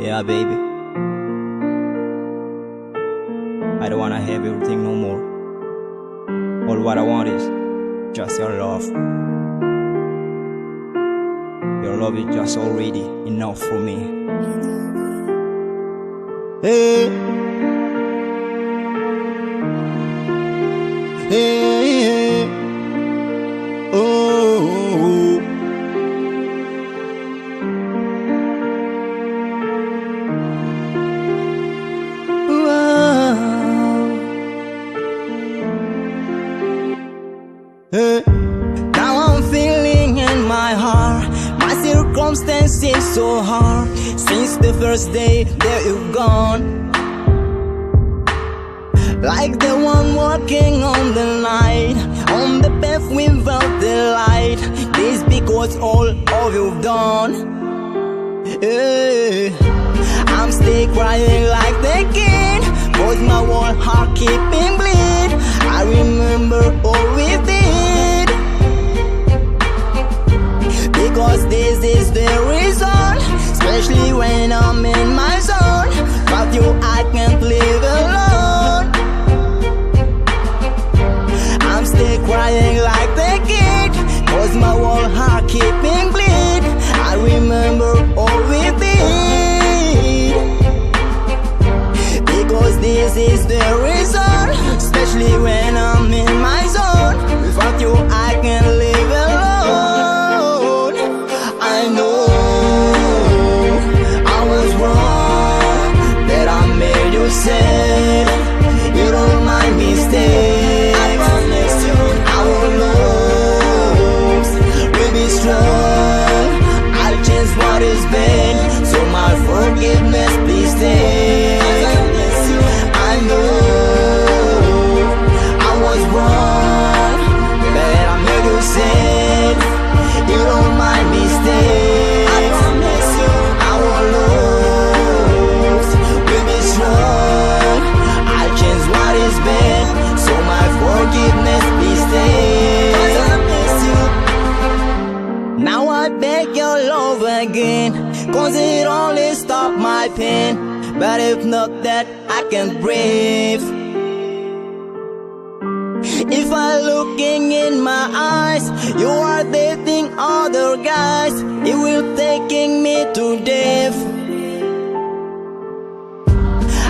Yeah, baby, I don't wanna have everything no more. All what I want is just your love. Your love is just already enough for me. Hey, hey, hey. Oh, wow. Hey. Now I'm feeling in my heart, my circumstances so hard. Since the first day that you've gone, like the one walking on the night, on the path without the light. This because all of you've done. Yeah. I'm still crying like the kid, cause my whole heart keeping bleed. I remember all we did, because this is the reason, especially when I'm in my zone. Without you I can't live alone. I'm still crying like the kid, cause my whole heart keeping bleed. I remember all we did, because this is the reason, especially when I'm in my zone. Without you I can't live alone. I know I was wrong, that I made you sad. You don't mind mistakes, I promise you I will lose. We'll be strong, I'll change what is bad, so my forgiveness please stay. I know I was wrong, but I made you sad. You don't mind mistakes, I promise you I won't lose. We'll be strong, I'll change what is bad, so my forgiveness please stay. I miss you. Now I beg your love again, cause it only stopped my pain. But if not that, I can't breathe. If I looking in my eyes, you are dating other guys, it will taking me to death.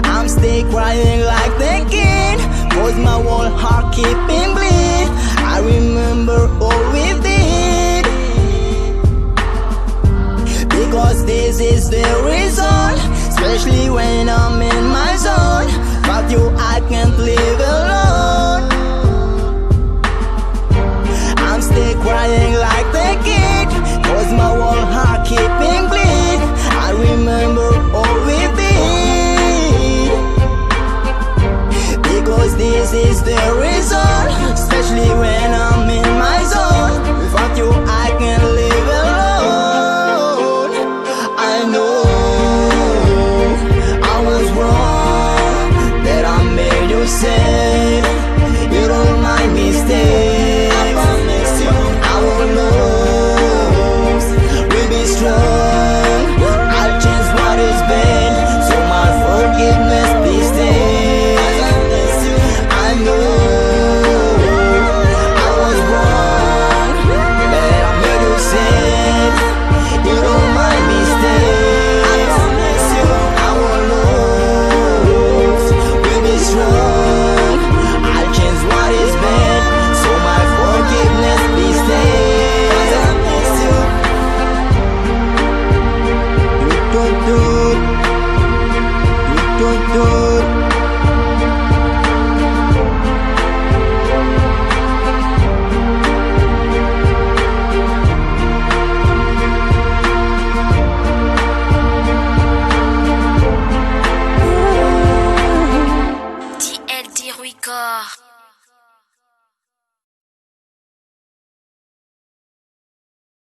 I'm still crying like the kid, cause my whole heart keeping bleed. I remember all we